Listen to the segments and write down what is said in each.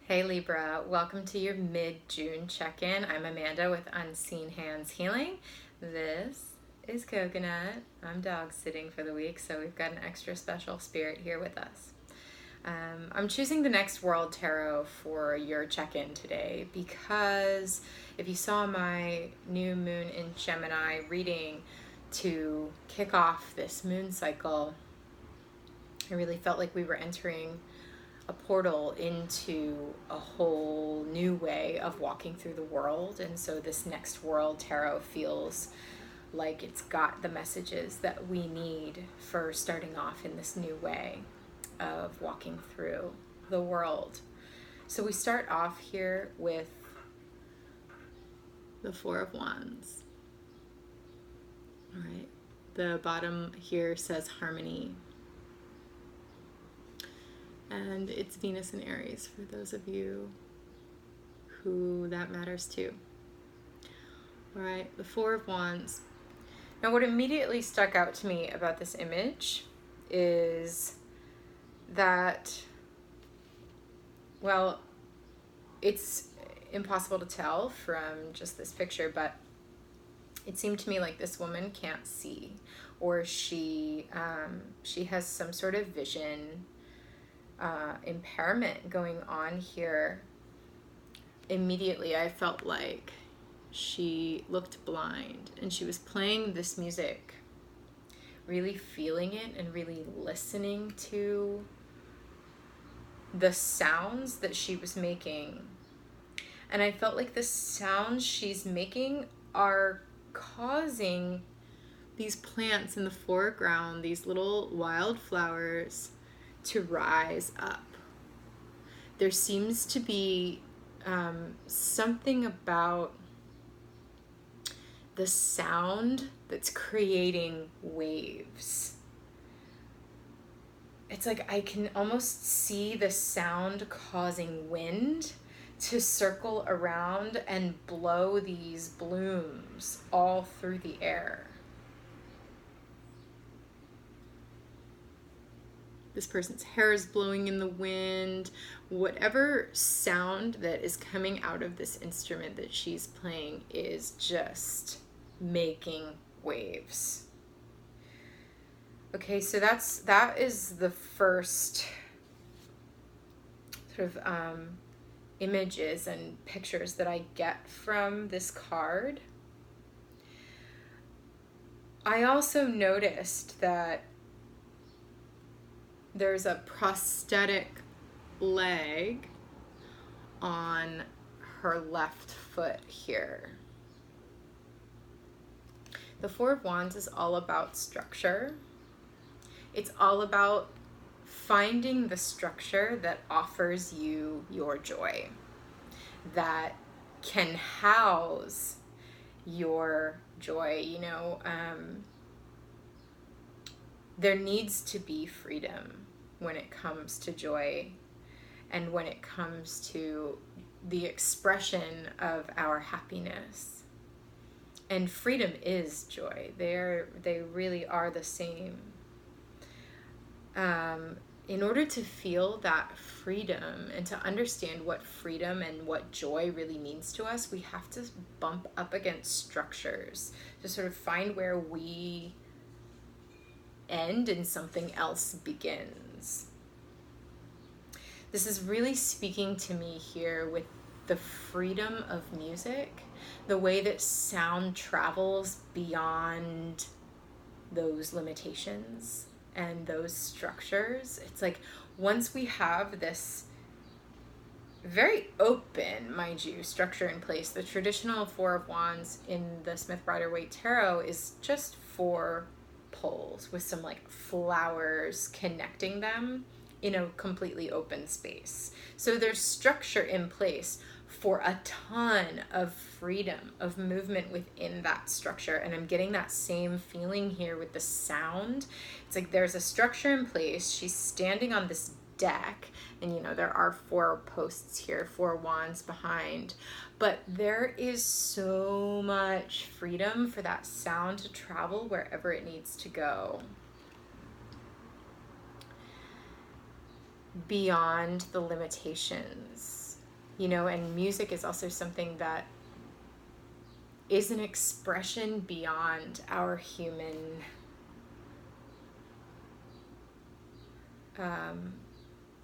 Hey Libra, welcome to your mid-June check-in. I'm Amanda with Unseen Hands Healing. This is Coconut. I'm dog sitting for the week, so we've got an extra special spirit here with us. I'm choosing the Next World Tarot for your check-in today because if you saw my new moon in Gemini reading to kick off this moon cycle, I really felt like we were entering a portal into a whole new way of walking through the world. And so this Next World Tarot feels like it's got the messages that we need for starting off in this new way of walking through the world. So we start off here with the Four of Wands. All right. The bottom here says harmony. And it's Venus in Aries for those of you who that matters to. All right, the Four of Wands. Now, what immediately stuck out to me about this image is that, well, it's impossible to tell from just this picture, but it seemed to me like this woman can't see, or she has some sort of vision impairment going on here. Immediately I felt like she looked blind, and she was playing this music, really feeling it and really listening to the sounds that she was making. And I felt like the sounds she's making are causing these plants in the foreground, these little wildflowers, to rise up. There seems to be something about the sound that's creating waves. It's like I can almost see the sound causing wind to circle around and blow these blooms all through the air. This person's hair is blowing in the wind. Whatever sound that is coming out of this instrument that she's playing is just making waves. Okay, so that is the first sort of images and pictures that I get from this card. I also noticed that there's a prosthetic leg on her left foot here. The Four of Wands is all about structure. It's all about finding the structure that offers you your joy, that can house your joy. There needs to be freedom when it comes to joy and when it comes to the expression of our happiness. And freedom is joy. They really are the same. In order to feel that freedom and to understand what freedom and what joy really means to us, we have to bump up against structures to sort of find where we end and something else begins. This is really speaking to me here with the freedom of music, the way that sound travels beyond those limitations and those structures. It's like once we have this very open, mind you, structure in place, the traditional Four of Wands in the Smith-Rider-Waite Tarot is just four poles with some like flowers connecting them in a completely open space. So there's structure in place for a ton of freedom of movement within that structure. And I'm getting that same feeling here with the sound. It's like there's a structure in place. She's standing on this deck, and there are four posts here, four wands behind, but there is so much freedom for that sound to travel wherever it needs to go, beyond the limitations And music is also something that is an expression beyond our human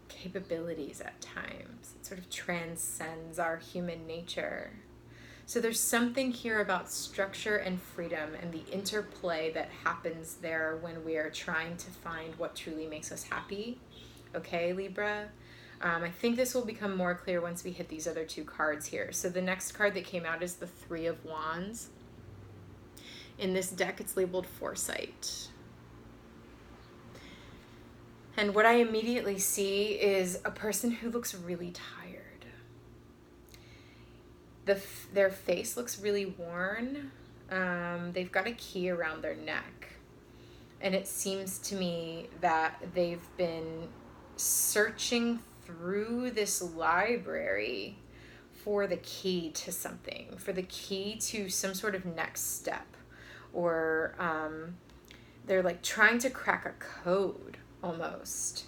capabilities at times. It sort of transcends our human nature. So there's something here about structure and freedom and the interplay that happens there when we are trying to find what truly makes us happy. Okay, Libra? I think this will become more clear once we hit these other two cards here. So the next card that came out is the Three of Wands. In this deck, it's labeled Foresight. And what I immediately see is a person who looks really tired. Their face looks really worn. They've got a key around their neck. And it seems to me that they've been searching through this library for the key to something, for the key to some sort of next step. Or they're like trying to crack a code almost.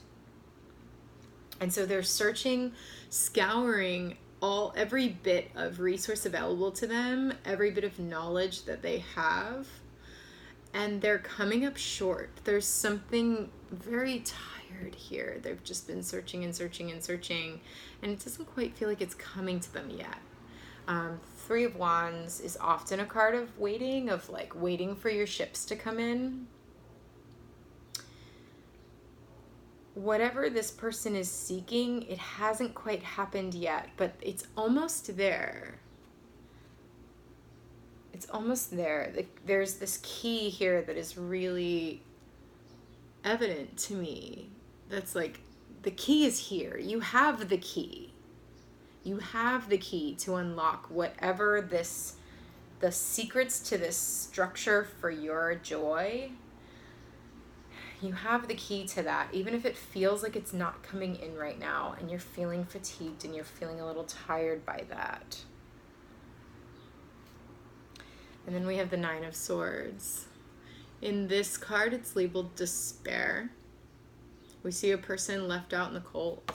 And so they're searching, scouring every bit of resource available to them, every bit of knowledge that they have, and they're coming up short. There's something very tired here. They've just been searching and searching and searching, and it doesn't quite feel like it's coming to them yet. Three of Wands is often a card of waiting, of like waiting for your ships to come in. Whatever this person is seeking, it hasn't quite happened yet, but it's almost there. It's almost there. There's this key here that is really evident to me. That's like, the key is here. You have the key. You have the key to unlock whatever the secrets to this structure for your joy. You have the key to that, even if it feels like it's not coming in right now and you're feeling fatigued and you're feeling a little tired by that. And then we have the Nine of Swords. In this card, it's labeled Despair. We see a person left out in the cold.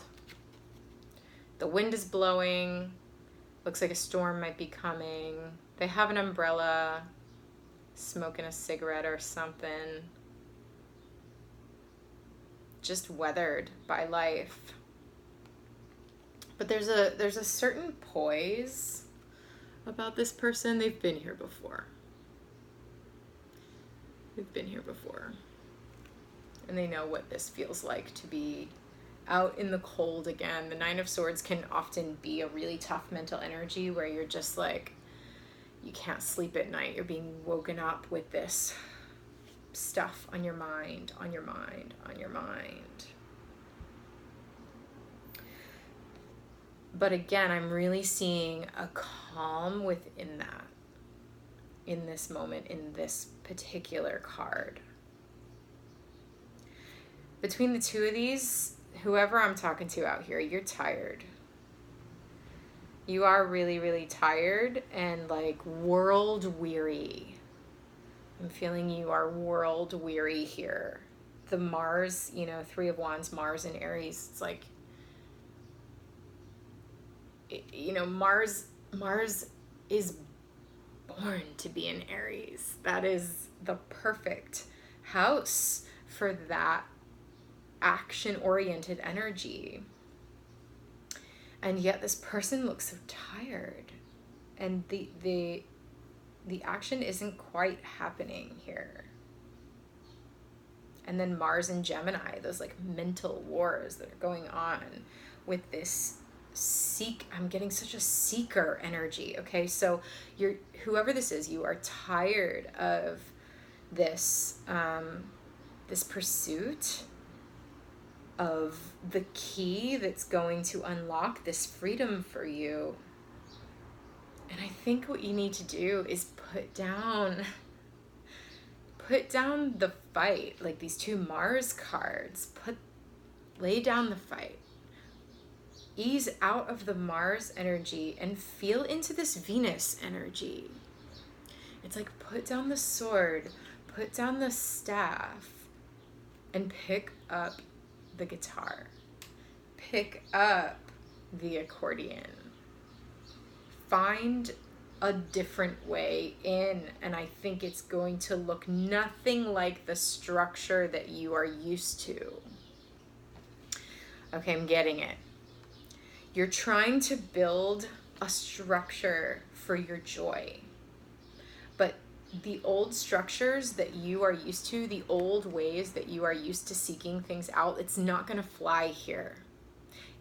The wind is blowing. Looks like a storm might be coming. They have an umbrella, smoking a cigarette or something. Just weathered by life. But there's a certain poise about this person. They've been here before. They've been here before. And they know what this feels like to be out in the cold again. The Nine of Swords can often be a really tough mental energy where you're just like, you can't sleep at night. You're being woken up with this stuff on your mind, on your mind, on your mind. But again, I'm really seeing a calm within that, in this moment, in this particular card. Between the two of these, whoever I'm talking to out here, you're tired. You are really, really tired and like world weary. I'm feeling you are world weary here. The Mars, Three of Wands, Mars and Aries, it's like, Mars is born to be in Aries. That is the perfect house for that action-oriented energy. And yet this person looks so tired. And the action isn't quite happening here. And then Mars and Gemini, those like mental wars that are going on with this I'm getting such a seeker energy. Okay, so whoever this is, you are tired of this this pursuit of the key that's going to unlock this freedom for you. And I think what you need to do is put down the fight. Like these two Mars cards, lay down the fight. Ease out of the Mars energy and feel into this Venus energy. It's like put down the sword, put down the staff, and pick up the guitar. Pick up the accordion. find a different way in, and I think it's going to look nothing like the structure that you are used to. Okay, I'm getting it. You're trying to build a structure for your joy. But the old structures that you are used to, the old ways that you are used to seeking things out, it's not going to fly here.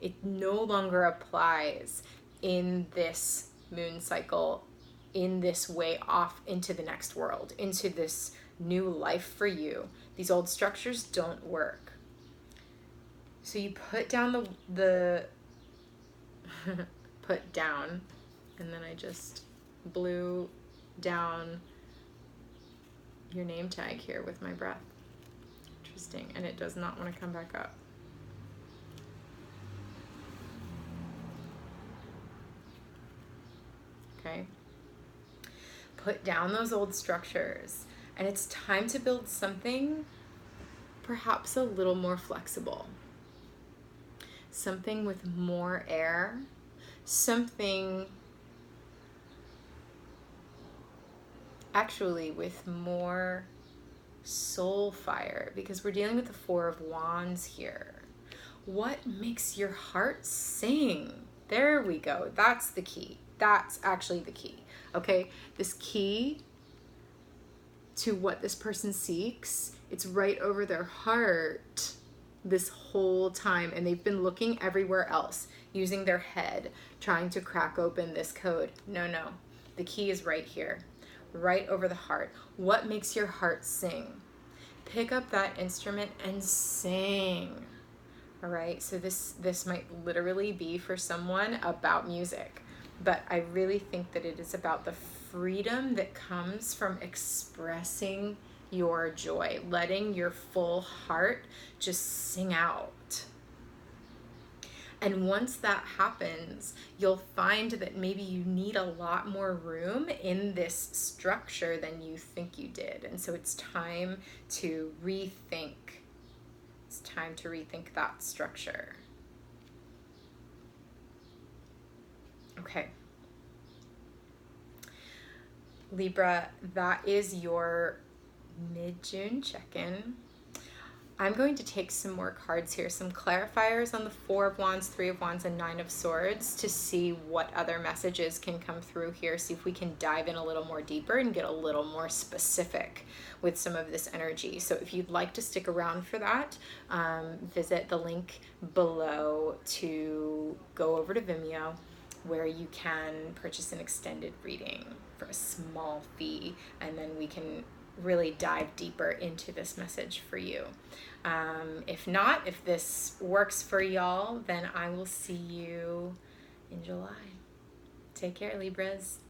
It no longer applies in this moon cycle, in this way off into the next world, into this new life for you. These old structures don't work. So you put down the put down, and then I just blew down your name tag here with my breath. Interesting. And it does not want to come back up. Okay. Put down those old structures, and it's time to build something perhaps a little more flexible. Something with more air, something actually with more soul fire, because we're dealing with the Four of Wands here. What makes your heart sing? There we go. That's the key. That's actually the key. Okay, this key to what this person seeks, it's right over their heart this whole time, and they've been looking everywhere else, using their head, trying to crack open this code. No, the key is right here, right over the heart. What makes your heart sing? Pick up that instrument and sing. All right, so this might literally be for someone about music, but I really think that it is about the freedom that comes from expressing your joy, letting your full heart just sing out. And once that happens, you'll find that maybe you need a lot more room in this structure than you think you did. And so it's time to rethink. It's time to rethink that structure. Okay. Libra, that is your mid-June check-in. I'm going to take some more cards here, some clarifiers on the Four of Wands, Three of Wands, and Nine of Swords to see what other messages can come through here, see if we can dive in a little more deeper and get a little more specific with some of this energy. So if you'd like to stick around for that, visit the link below to go over to Vimeo, where you can purchase an extended reading for a small fee, and then we can really dive deeper into this message for you. If not, if this works for y'all, then I will see you in July. Take care, Libras.